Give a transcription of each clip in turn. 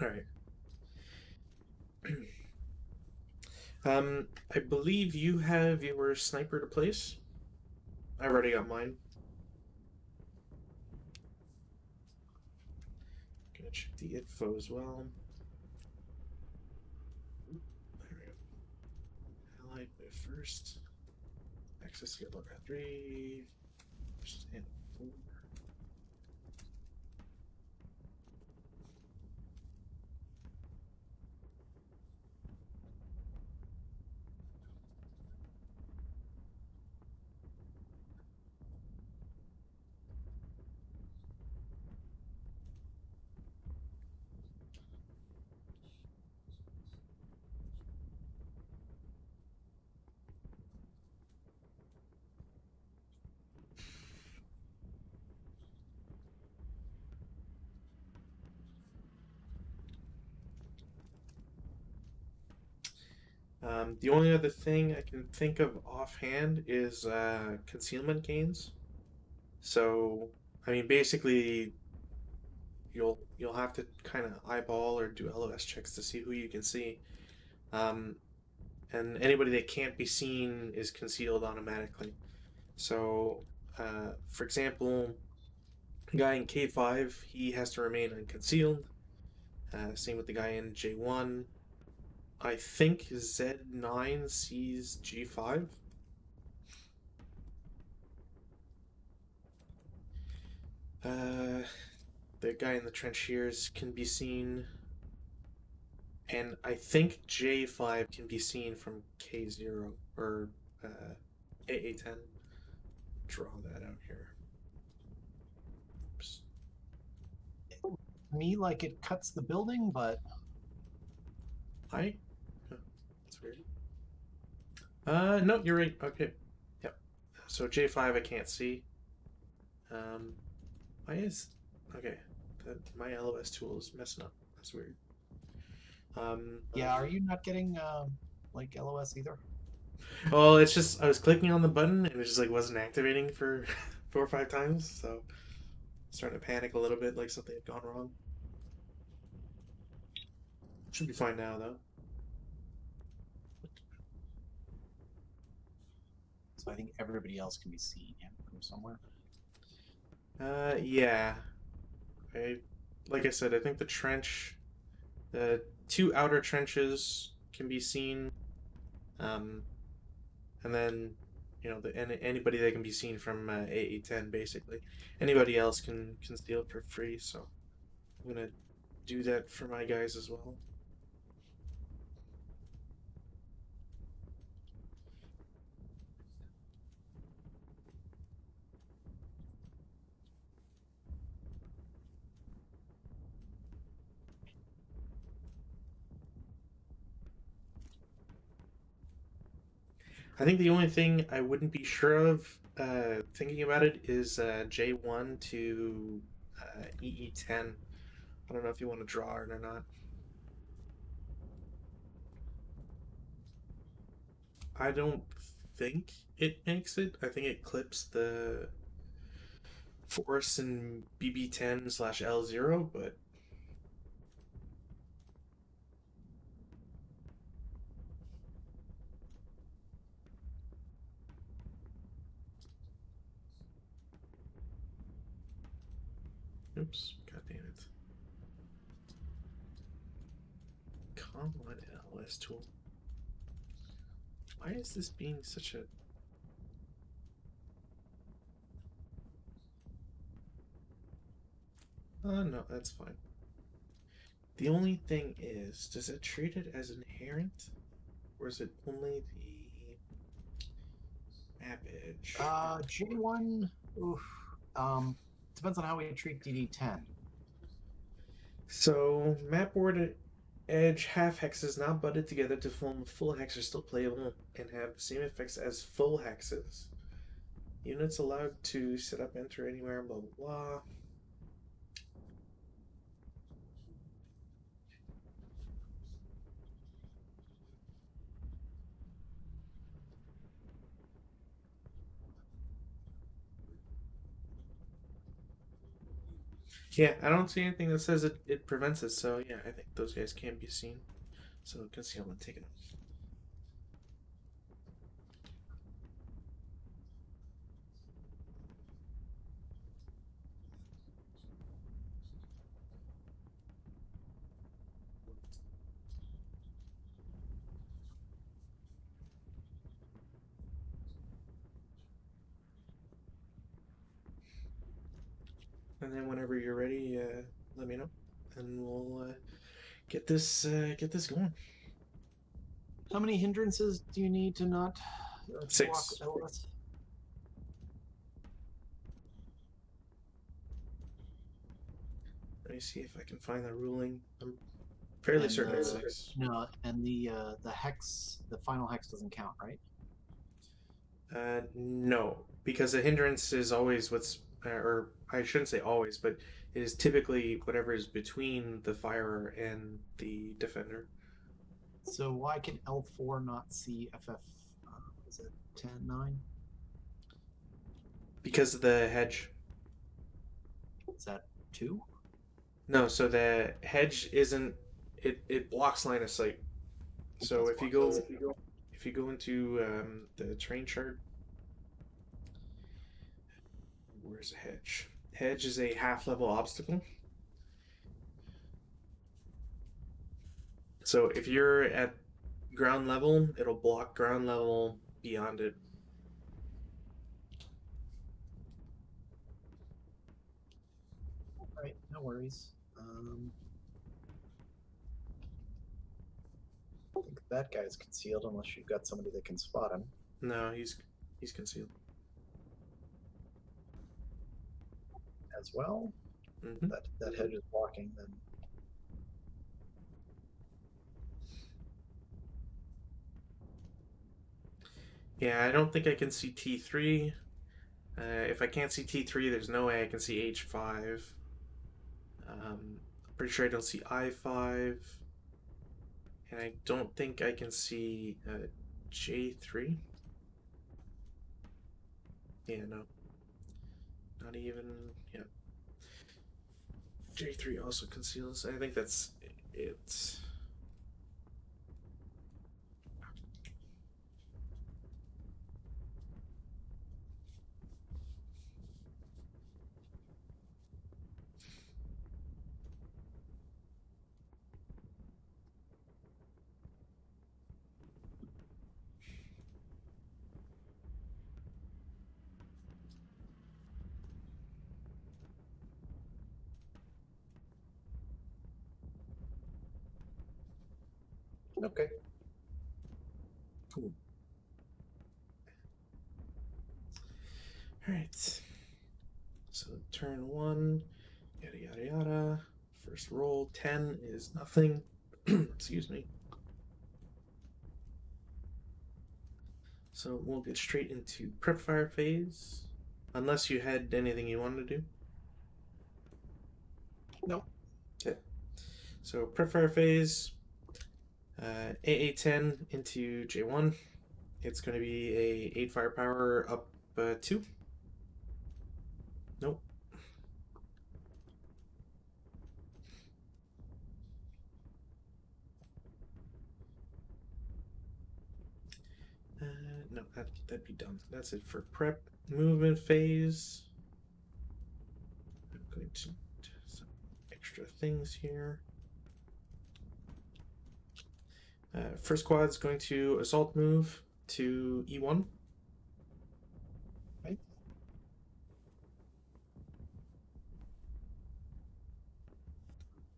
All right. I believe you have your sniper to place. I've already got mine. Gonna check the info as well. There we go. Allied by first. Access skill level 3. First and 4. The only other thing I can think of offhand is concealment gains. So, I mean, basically, you'll have to kind of eyeball or do LOS checks to see who you can see. Um, and anybody that can't be seen is concealed automatically. So, for example, the guy in K5, he has to remain unconcealed. Same with the guy in J1. I think Z9 sees G5. Uh, the guy in the trench here can be seen, and I think J5 can be seen from K0 or AA10. Draw that out here. Oops. Me, like it cuts the building, but Hi. Oh, that's weird. No, you're right. Okay. Yep. So J5 I can't see. Why is okay? That my LOS tool is messing up. That's weird. yeah, are you not getting like LOS either? Well, it's just I was clicking on the button and it just like wasn't activating for 4 or 5 times, so I'm starting to panic a little bit, like something had gone wrong. Should be fine now though. So I think everybody else can be seen from somewhere. Yeah. I like I said, I think the two outer trenches can be seen, um, and then anybody that can be seen from AA10 basically. Anybody else can steal it for free, so I'm gonna do that for my guys as well. I think the only thing I wouldn't be sure of thinking about it is J1 to EE10. I don't know if you want to draw it or not. I don't think it makes it. I think it clips the Force and BB10 slash L0, but oops, god damn it. Come on, LS tool. Why is this being such a. No, that's fine. The only thing is, does it treat it as inherent? Or is it only the map edge? J1, oof, um, depends on how we treat DD10. So, map board edge half hexes not butted together to form a full hex are still playable and have the same effects as full hexes. Units allowed to set up, enter anywhere, blah blah blah. Yeah, I don't see anything that says it prevents it, so yeah, I think those guys can be seen. So concealment taken. And then whenever you're ready, let me know, and we'll get this going. How many hindrances do you need to not block 6. LS? Let me see if I can find the ruling. I'm fairly And certain it's 6. no, and the hex, the final hex doesn't count, right? No, because the hindrance is always what's, or I shouldn't say always, but it is typically whatever is between the firer and the defender. So why can L4 not see FF? Is it 10-9? Because of the hedge. Is that 2? No, so the hedge isn't. It blocks line of sight. So That's if you blocked. go if you go into the train chart, where's the hedge? Hedge is a half level obstacle. So if you're at ground level, it'll block ground level beyond it. Right, no worries. I think that guy's concealed unless you've got somebody that can spot him No, he's concealed. as well. Hmm. That hedge is blocking, then Yeah, I don't think I can see T3. If I can't see T3, there's no way I can see H5. I'm pretty sure I don't see I5. And I don't think I can see J3. Yeah, no. Not even. Yeah. J3 also conceals. I think that's it. okay. Cool. Alright. So turn 1, yada yada yada. First roll, 10 is nothing. Excuse me. So we'll get straight into prep fire phase. Unless you had anything you wanted to do. No. Okay. So prep fire phase, AA10 into J1. It's going to be a 8 firepower up 2. Nope. No, that'd be done. That's it for prep. Movement phase. I'm going to do some extra things here. First quad's going to assault move to E1. Right.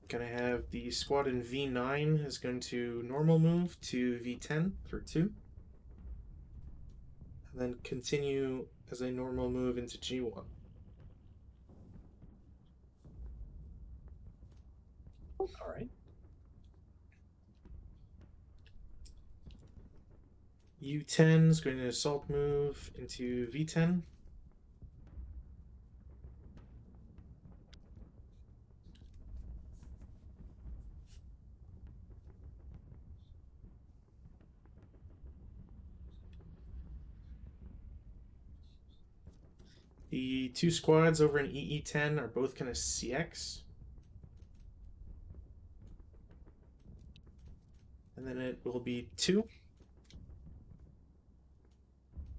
Gonna have the squad in V9 is going to normal move to V10 for 2. And then continue as a normal move into G1. All right. U10 is going to assault move into V10. The two squads over in EE10 are both going to CX. And then it will be 2,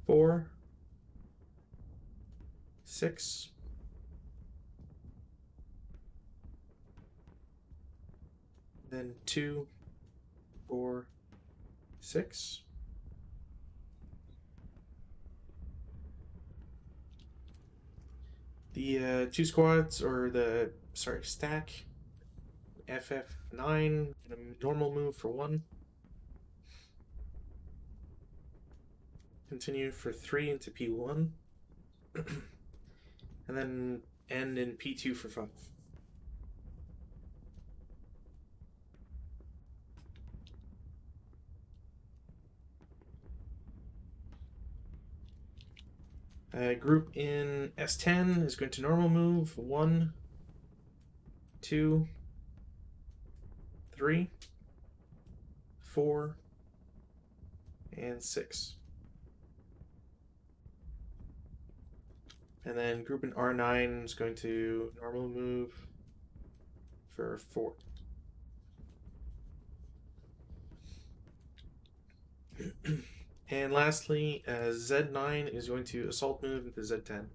4, 6, then 2, 4, 6. The two squads, or the, sorry, stack, FF9, and a normal move for 1. Continue for 3 into P1. And then end in P2 for 5. Group in S10 is going to normal move 1, 2, 3, 4, and 6. And then group in R9 is going to normal move for 4. And lastly, Z9 is going to assault move into Z10.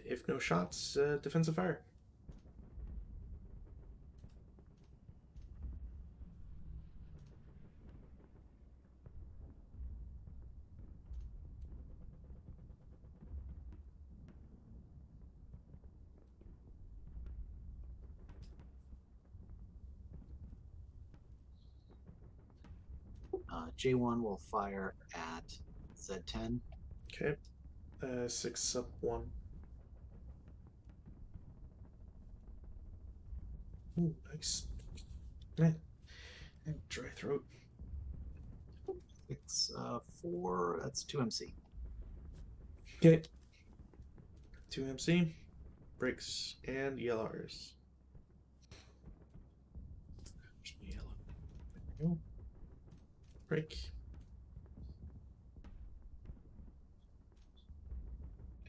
If no shots, defensive fire. J1 will fire at Z10. Okay. 6 up 1. Ooh, nice. Man, dry throat. 6, 4, that's 2 MC. Okay. 2 MC, breaks, and ELRs. Where's my yellow? There we go. Break.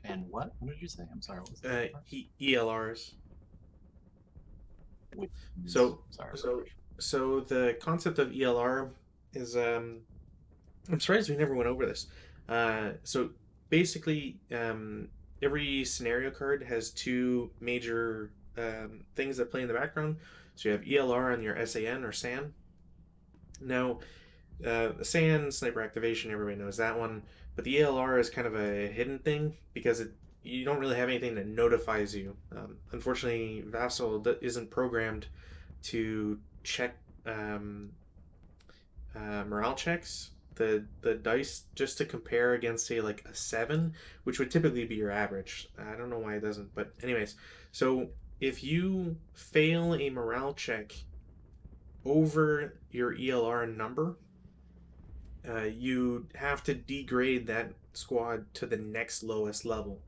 And what? What did you say? I'm sorry. What was ELRs. Which, So, sorry. so the concept of ELR is I'm surprised we never went over this. So basically, every scenario card has two major things that play in the background. So you have ELR on your SAN or SAN. Now, SAN sniper activation, everybody knows that one, but the ELR is kind of a hidden thing because you don't really have anything that notifies you. Unfortunately, Vassal isn't programmed to check morale checks, the dice, just to compare against, say, like a 7, which would typically be your average. I don't know why it doesn't, but anyways, so if you fail a morale check over your ELR number, you have to degrade that squad to the next lowest level.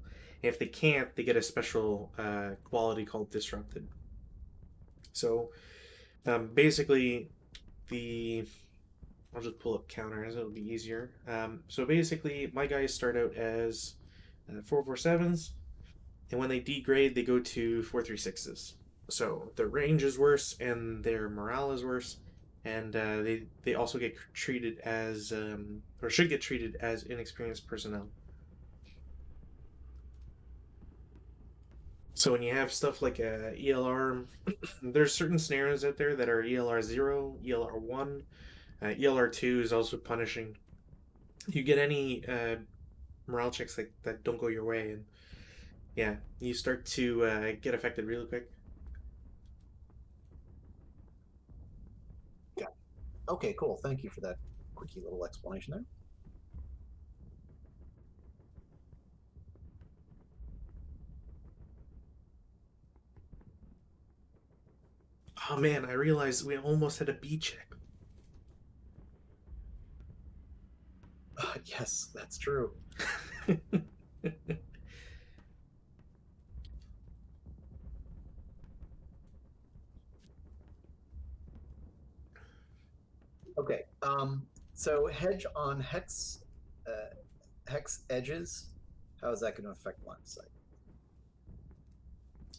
And if they can't, they get a special quality called disrupted. So basically, the I'll just pull up counters, it'll be easier. So basically, my guys start out as 447s, and when they degrade, they go to 436s. So their range is worse, and their morale is worse, and they also get treated as, or should get treated as, inexperienced personnel. So when you have stuff like ELR, there's certain scenarios out there that are ELR 0, ELR 1. ELR 2 is also punishing. You get any morale checks that don't go your way, and yeah, you start to get affected really quick. Yeah. Okay, cool. Thank you for that quickie little explanation there. Oh man, I realized we almost had a B check. Yes, that's true. Okay. So hedge on hex edges. How is that going to affect line of sight?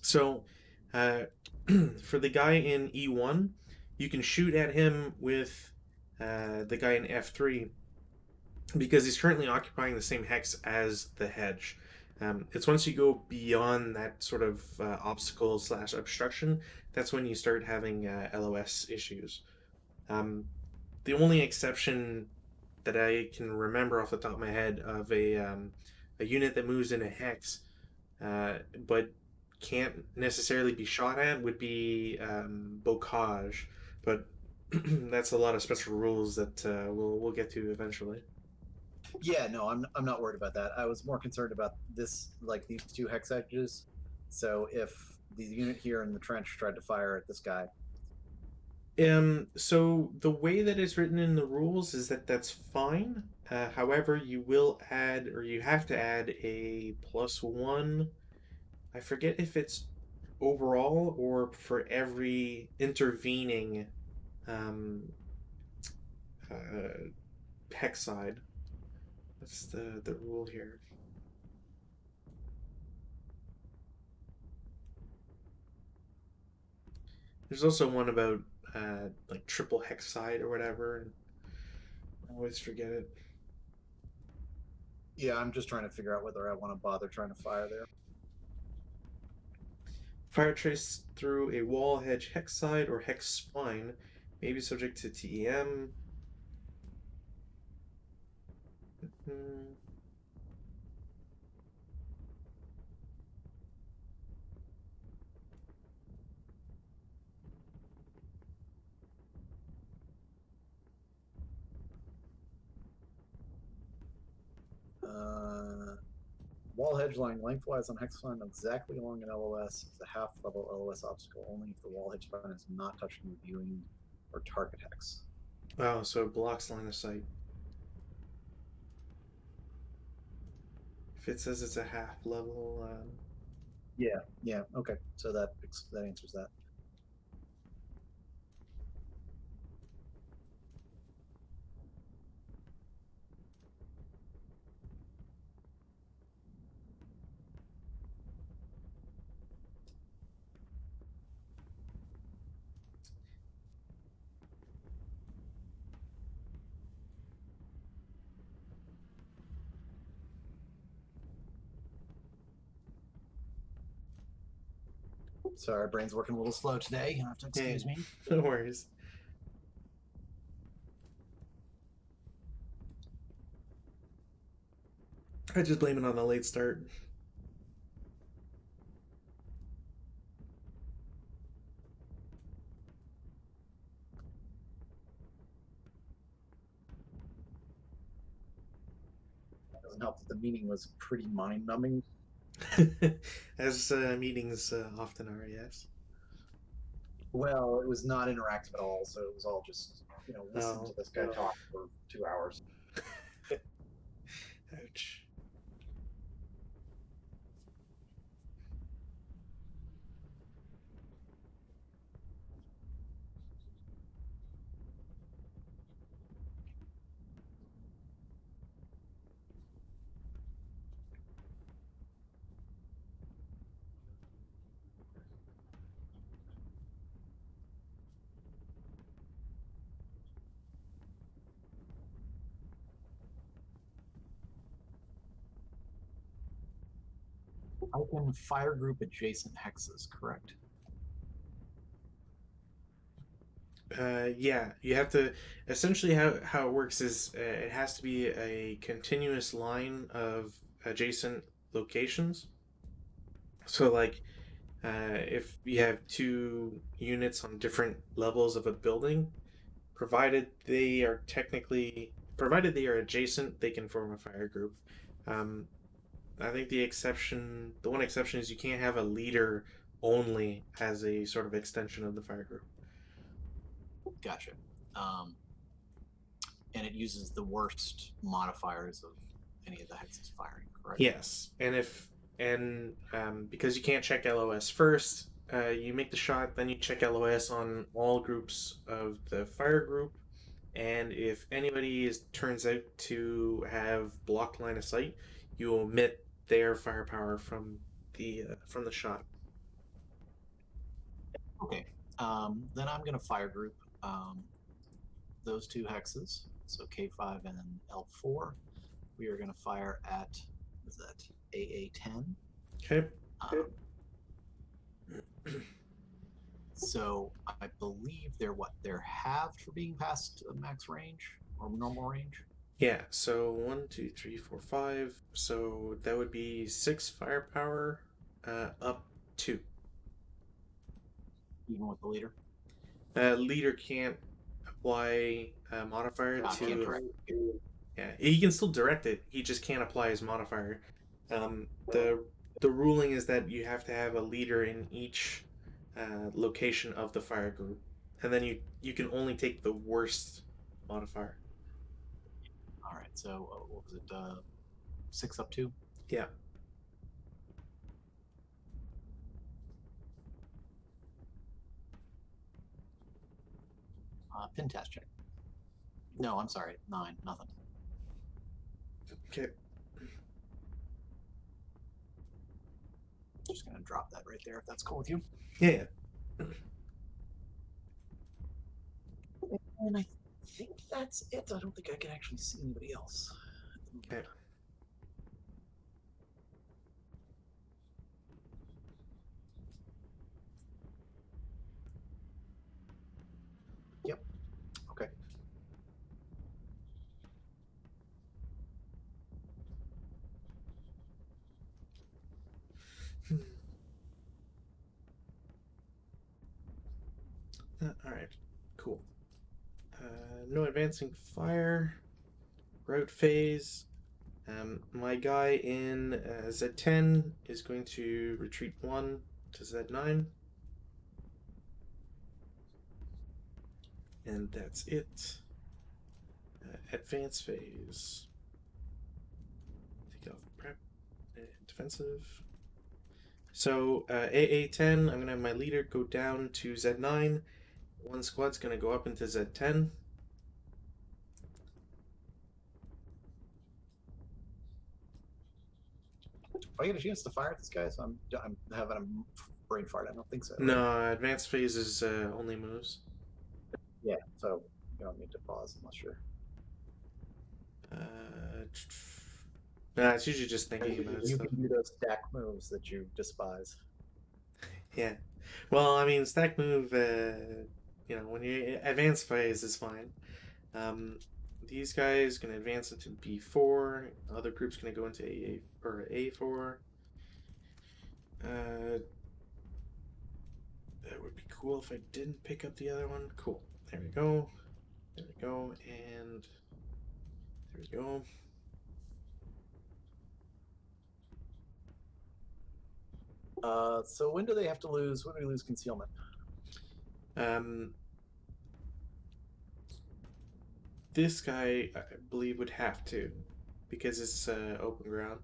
So, uh, for the guy in E1, you can shoot at him with the guy in F3 because he's currently occupying the same hex as the hedge. It's once you go beyond that sort of obstacle slash obstruction, that's when you start having LOS issues. Um, the only exception that I can remember off the top of my head of a unit that moves in a hex, but can't necessarily be shot at would be bocage, but that's a lot of special rules that we'll get to eventually. Yeah, no, I'm not worried about that. I was more concerned about this, like these two hex edges. So if the unit here in the trench tried to fire at this guy, So the way that it's written in the rules is that that's fine. However, you will add, or you have to add a +1. I forget if it's overall or for every intervening um, uh, hex side. That's the rule here. There's also one about like triple hex side or whatever, and I always forget it. yeah, I'm just trying to figure out whether I want to bother trying to fire there. Fire trace through a wall, hedge, hex side, or hex spine may be subject to TEM. Hmm. Uh, Wall hedge lying lengthwise on hex line exactly along an LOS is a half level LOS obstacle only if the wall hedge line is not touching the viewing or target hex. Oh, so it blocks line of sight. If it says it's a half level, Yeah, yeah, okay. So that answers that. Sorry, brain's working a little slow today. You have to hey, excuse me. no worries. I just blame it on the late start. It doesn't help that the meeting was pretty mind numbing. As meetings often are, yes. Well, it was not interactive at all, so it was all just listen to Oh, this guy talk for 2 hours. ouch. I can fire group adjacent hexes, correct? Yeah, you have to. Essentially, how it works is it has to be a continuous line of adjacent locations. So, like, if you have two units on different levels of a building, provided they are adjacent, they can form a fire group. Um, I think the one exception is you can't have a leader only as a sort of extension of the fire group. Gotcha. Um, and it uses the worst modifiers of any of the hexes firing, correct? Yes, and because you can't check LOS first, you make the shot, then you check LOS on all groups of the fire group. and if anybody turns out to have blocked line of sight, you omit their firepower from the shot. Okay. Then I'm going to fire group um, those two hexes. So K5 and L4. We are going to fire at, is that AA10? Okay. Um, so I believe they're halved for being past max range or normal range. Yeah. So 1, 2, 3, 4, 5. So that would be 6 firepower, up 2. Even with the leader. Leader can't apply a modifier I can't to. direct. Yeah, he can still direct it. He just can't apply his modifier. The ruling is that you have to have a leader in each location of the fire group, and then you can only take the worst modifier. All right. So what was it? 6 up 2. Yeah. Pin test check. No, I'm sorry. 9. Nothing. Okay. Just gonna drop that right there if that's cool with you. Yeah. And I think that's it. I don't think I can actually see anybody else. Okay. Yep. Okay. All right. Cool. No advancing fire. Route phase. My guy in Z10 is going to retreat 1 to Z9. And that's it. Advance phase. Take off prep. Defensive. So AA10, I'm going to have my leader go down to Z9. One squad's going to go up into Z10. Do I get a chance to fire at this guy? So I'm having a brain fart. I don't think so. Right? No, advanced phase is only moves. Yeah. So you don't need to pause unless you're. Nah, it's usually just thinking about You stuff. can do those stack moves that you despise. Yeah. Well, I mean, stack move, when you advance phase is fine. These guys gonna advance into B4. Other group's gonna go into A4. That would be cool if I didn't pick up the other one. Cool. There we go. There we go. And there we go. So when do they have to lose? When do we lose concealment? Um, this guy, I believe, would have to, because it's open ground.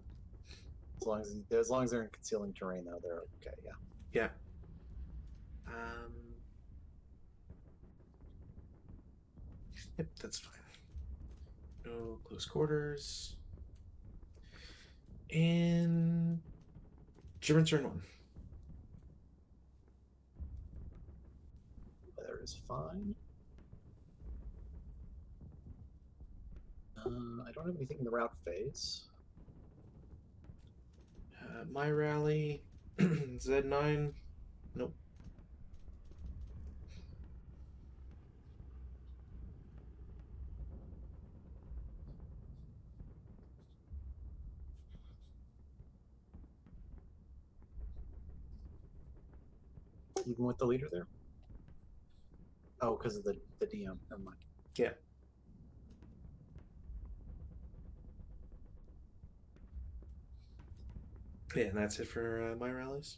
As long as they're in concealing terrain, though, they're okay. Yeah. Yeah. Um, yep, that's fine. No close quarters. And German turn 1. There is fine. I don't have anything in the route phase. My rally, Z9. Nope. Even with the leader there. Oh, because of the DM. Never mind. Yeah. Yeah, and that's it for my rallies.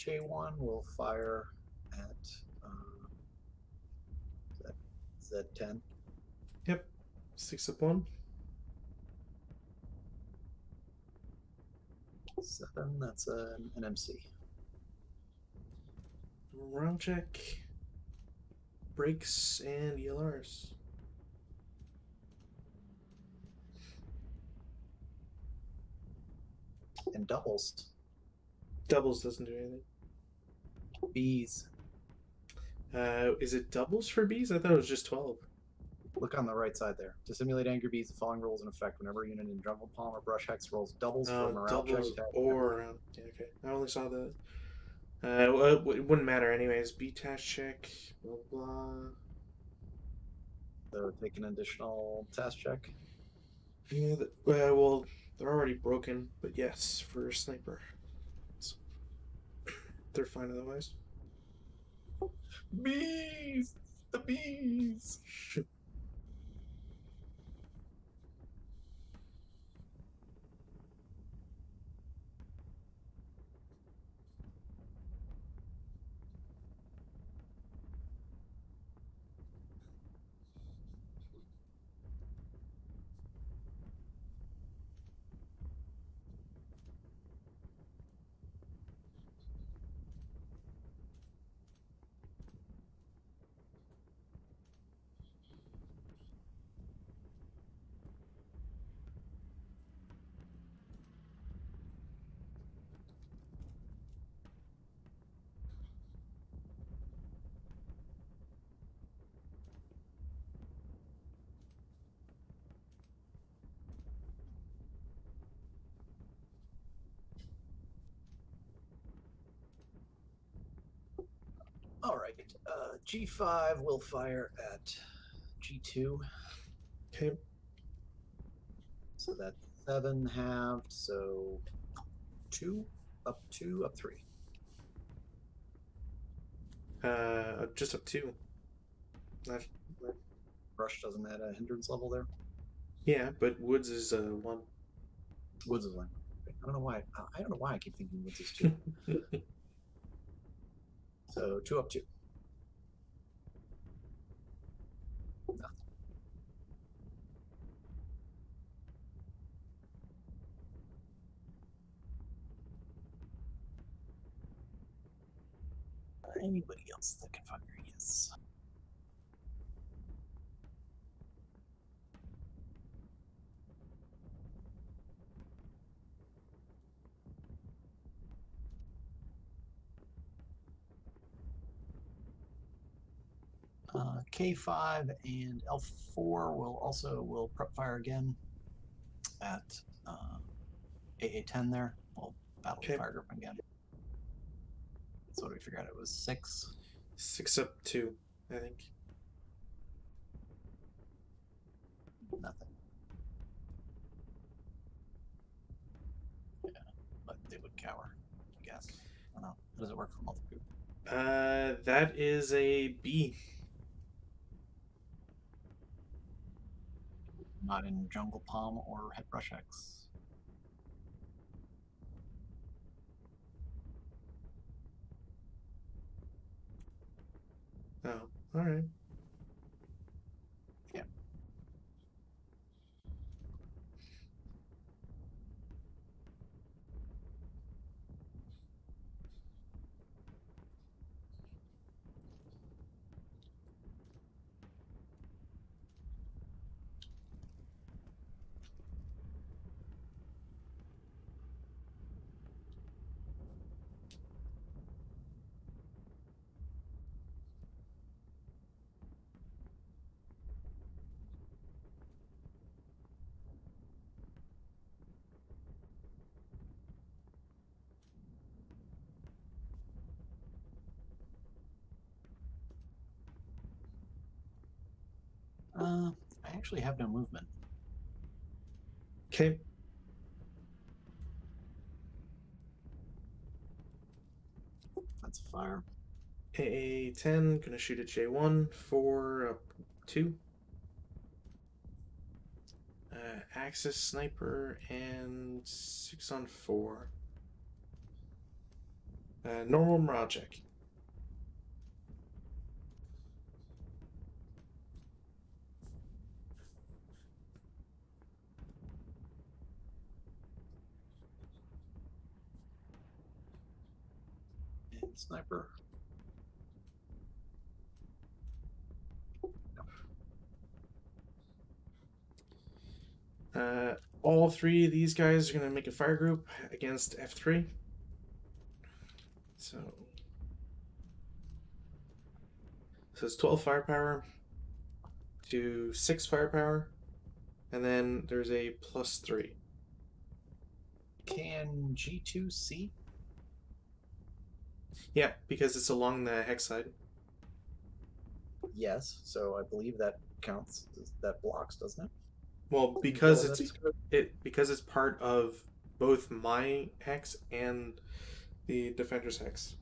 J1 will fire at Z10. Yep. 6 up 1. 7, that's an MC. Round check. Brakes and ELRs. And doubles. Doubles doesn't do anything. Bees. Is it doubles for bees? I thought it was just 12. Look on the right side there. To simulate angry bees, the following rules in effect whenever a unit in jungle palm or brush hex rolls doubles for morale Doubles check. or yeah, okay. I only saw the. Well, it wouldn't matter anyways. B task check. Blah blah. So take an additional task check. Yeah. Well, they're already broken, but yes, for a sniper, so they're fine otherwise. Bees! The bees! All right. G5 will fire at G2. Okay. So that's 7 halved. So 2, up 2, up 3. Just up 2. Not. Brush doesn't add a hindrance level there. Yeah, but Woods is 1. Woods is 1. I don't know why. I don't know why I keep thinking Woods is 2. So 2 up 2. Nothing. Anybody else that can fire? Yes. K5 and L4 will prep fire again at AA10 there. We'll battle Okay. the fire group again. So what do we figure out? It was 6. 6 up 2, I think. Nothing. Yeah, but they would cower, I guess. I don't know. How does it work for multi-group? That is a B. Not in Jungle Palm or Headbrush X. Oh, all right. Yeah. I actually have no movement. Okay. That's a fire. AA10, gonna shoot at J1, 4 up 2. Axis sniper and 6 on 4. Normal morale check. And sniper. All three of these guys are going to make a fire group against F3. So it's 12 firepower to 6 firepower, and then there's a +3. Can G2 see? Yeah, because it's along the hex side. Yes, so I believe that counts. That blocks, doesn't it? Well, Until that is because it's part of both my hex and the defender's hex.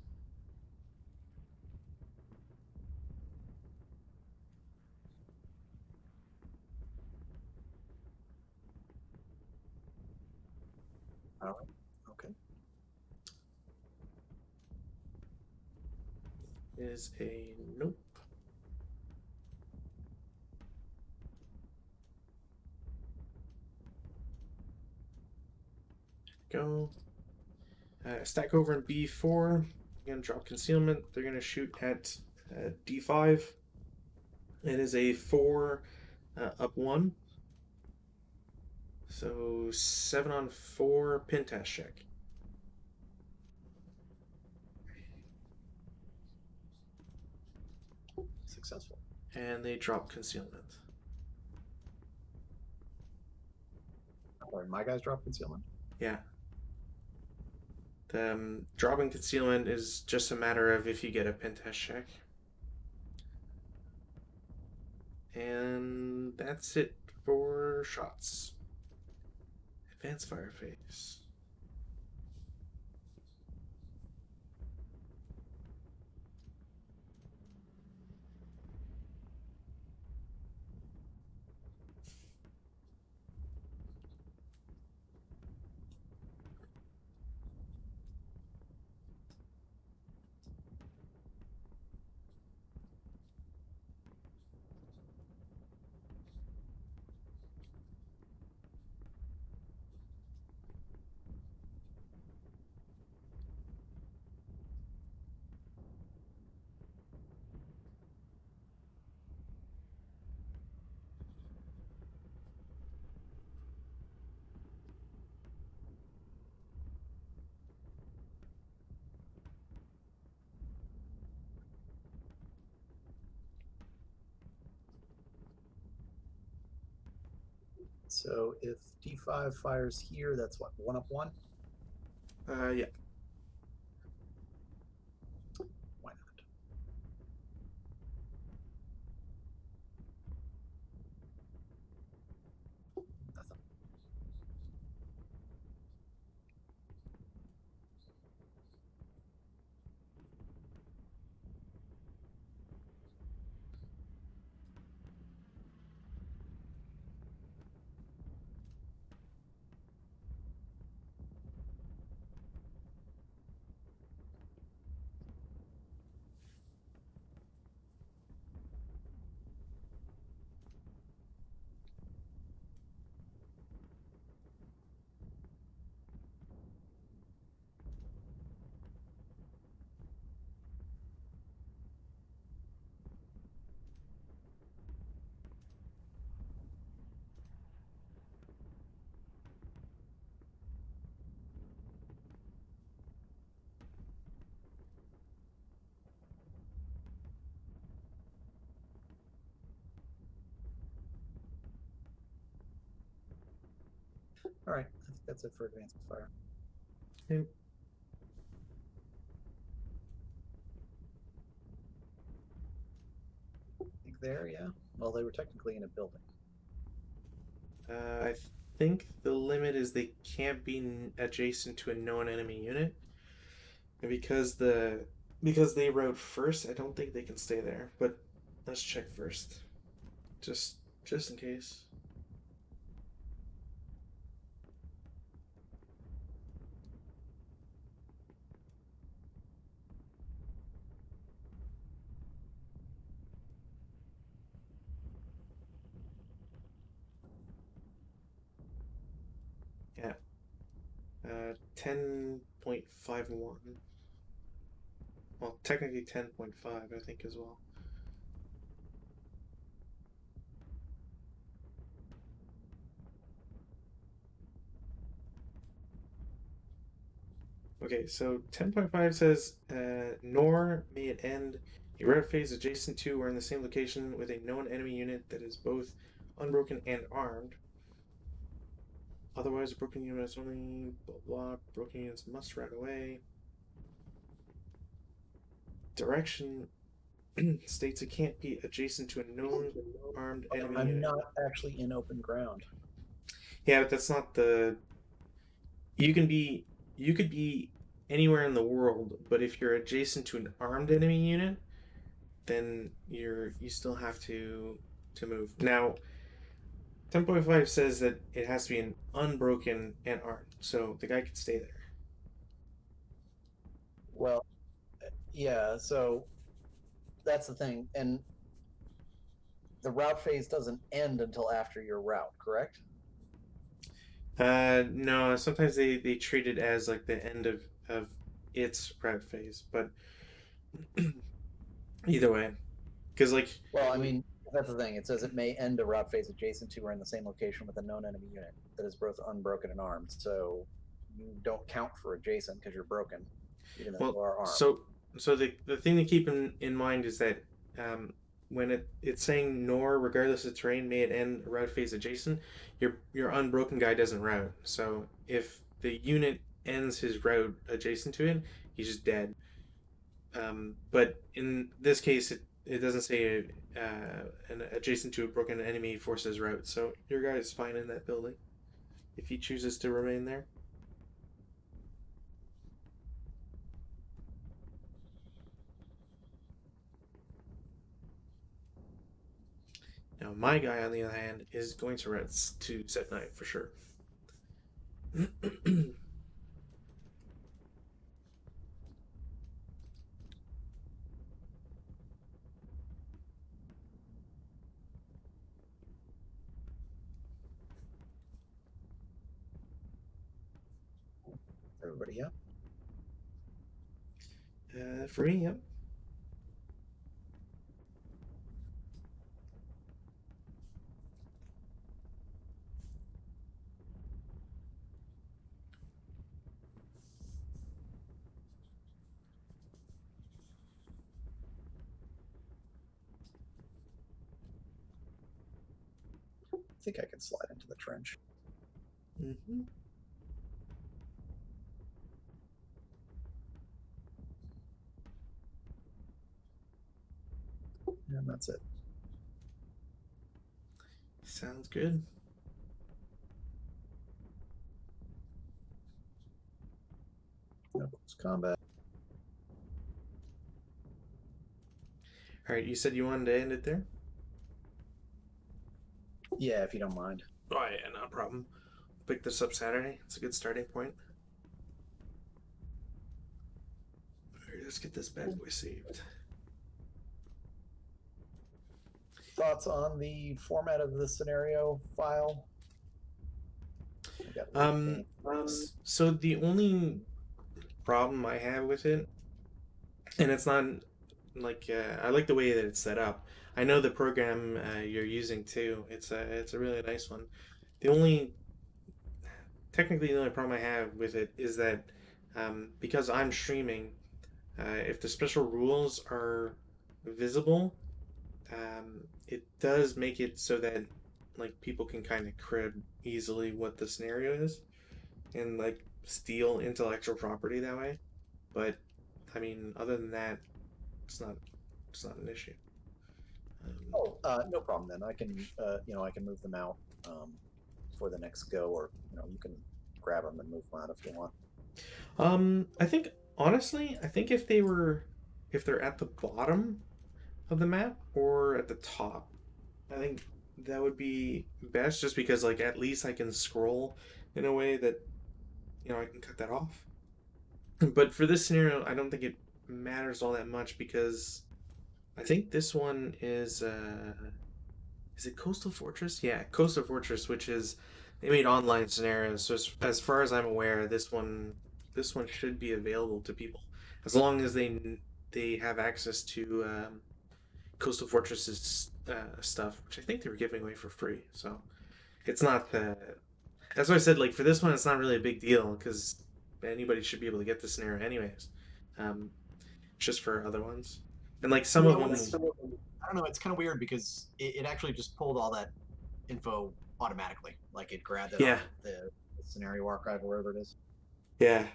all right. Okay. Is a nope. Go. Stack over in B4. Again, drop concealment. They're going to shoot at D5. It is a 4 up 1. So 7 on 4 pin test check. Successful. And they drop concealment. All right, my guys drop concealment. Yeah. The dropping concealment is just a matter of if you get a pin test check. And that's it for shots. Advanced fire phase. So if D5 fires here, that's what, 1 up 1? Yeah. Why not? Nothing. All right, I think that's it for advanced fire. Okay. I think there, yeah. Well, they were technically in a building. I think the limit is they can't be adjacent to a known enemy unit. And because they rode first, I don't think they can stay there. But let's check first. Just just in case. 10.51. Well, technically 10.5, I think, as well. Okay, so 10.5 says, nor may it end a route phase adjacent to or in the same location with a known enemy unit that is both unbroken and armed. Otherwise, a broken unit is only blah blah. Broken units must route away. Direction states it can't be adjacent to a known armed enemy I'm unit. not actually in open ground. Yeah, but that's not the. You can be. You could be anywhere in the world, but if you're adjacent to an armed enemy unit, then you still have to move. Now, 10.5 says that it has to be an unbroken and armed, so the guy could stay there. Well, yeah, so that's the thing. And the route phase doesn't end until after your route, correct? No, sometimes they treat it as like the end of its route phase, but either way, because like, Well, I mean, that's the thing. It says it may end a route phase adjacent to or in the same location with a known enemy unit that is both unbroken and armed. So you don't count for adjacent because you're broken, even though you well, are armed. so the thing to keep in mind is that um, when it's saying nor regardless of terrain may it end a route phase adjacent, your unbroken guy doesn't route. So if the unit ends his route adjacent to it, he's just dead. But in this case, it doesn't say an adjacent to a broken enemy forces route, so your guy is fine in that building if he chooses to remain there. Now, my guy, on the other hand, is going to route to set 9 for sure. Everybody, yeah. For me, yep. I think I can slide into the trench. Mm-hmm. And that's it. Sounds good. No close combat. All right, you said you wanted to end it there? Yeah, if you don't mind. Oh, yeah, no problem. Pick this up Saturday. It's a good starting point. All right, let's get this bad boy saved. Thoughts on the format of the scenario file? So the only problem I have with it, and it's not like I like the way that it's set up. I know the program you're using too. It's a really nice one. The only technically the only problem I have with it is that because I'm streaming, if the special rules are visible, it does make it so that like people can kind of crib easily what the scenario is and like steal intellectual property that way. But I mean, other than that, it's not it's not an issue. Um, Oh, no problem then. I can, I can move them out for the next go, or you can grab them and move them out if you want. I think honestly, I think if they're at the bottom of the map or at the top, I think that would be best. Just because like at least I can scroll in a way that I can cut that off. But for this scenario, I don't think it matters all that much because I think this one is it Coastal Fortress? Yeah, Coastal Fortress, which is they made online scenarios. So as far as I'm aware, this one should be available to people as long as they have access to Coastal Fortress's stuff, which I think they were giving away for free. So it's not that's why I said like for this one, it's not really a big deal because anybody should be able to get the scenario anyways. Um, just for other ones, and like some Yeah, of well, them, I don't know. It's kind of weird because it actually just pulled all that info automatically. Like it grabbed it yeah, off of the scenario archive or wherever it is. yeah,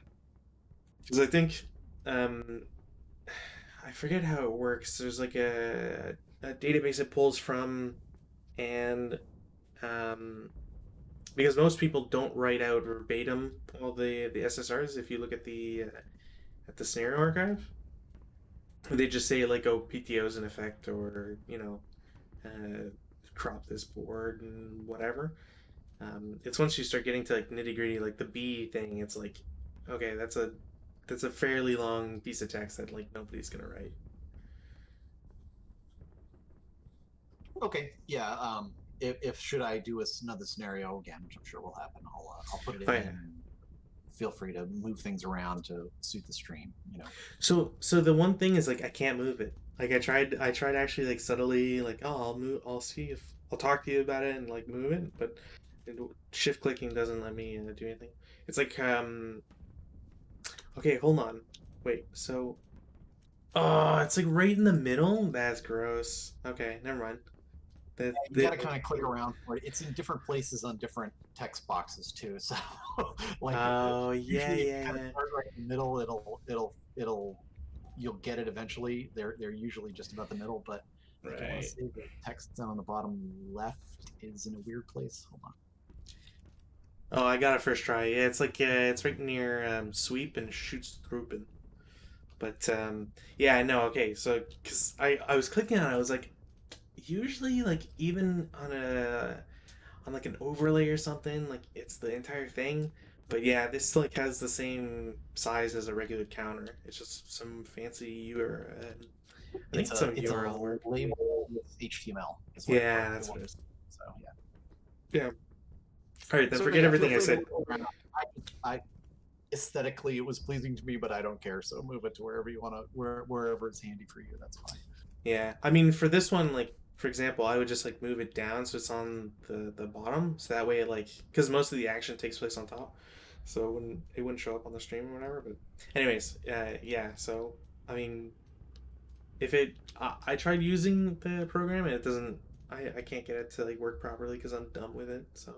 because I think um, I forget how it works. There's like a database it pulls from, and um, because most people don't write out verbatim all the SSRs. If you look at the scenario archive, they just say like, "Oh, PTO's in effect," or crop this board and whatever. It's once you start getting to like nitty gritty, like the B thing. It's like, okay, that's a fairly long piece of text that like nobody's gonna write. Okay, yeah. If should I do another scenario again, which I'm sure will happen, I'll put it in Fine. and feel free to move things around to suit the stream. You know. So the one thing is like I can't move it. Like I tried actually like subtly like, oh, I'll move, I'll see if I'll talk to you about it and like move it, but shift clicking doesn't let me do anything. It's like okay, hold on. Wait. So oh, it's like right in the middle. That's gross. Okay, never mind. You got The to kind of click around for it. It's in different places on different text boxes too. So, like, oh yeah, usually if yeah, you kind of yeah. start right in the middle, it'll you'll get it eventually. They're usually just about the middle, but I think I want to Right. say the text down on the bottom left is in a weird place. Hold on. Oh, I got it first try. Yeah, it's like it's right near sweep and shoots grouping. But yeah, I know. Okay, so because I was clicking on it, I was like, usually like even on like an overlay or something, like it's the entire thing. But yeah, this like has the same size as a regular counter. It's just some fancy URL. I think It's it's a some it's URL a work. label with HTML is what Yeah, it that's was. what it is. So yeah. Yeah. All right, then So forget yeah, feel everything I free to said. move around. I aesthetically it was pleasing to me, but I don't care. So move it to wherever you want to, wherever it's handy for you. That's fine. Yeah, I mean for this one, like for example, I would just like move it down so it's on the bottom, so that way it like because most of the action takes place on top, so it wouldn't show up on the stream or whatever. But anyways, yeah. So I mean, if it I tried using the program and it doesn't, I can't get it to like work properly because I'm dumb with it. So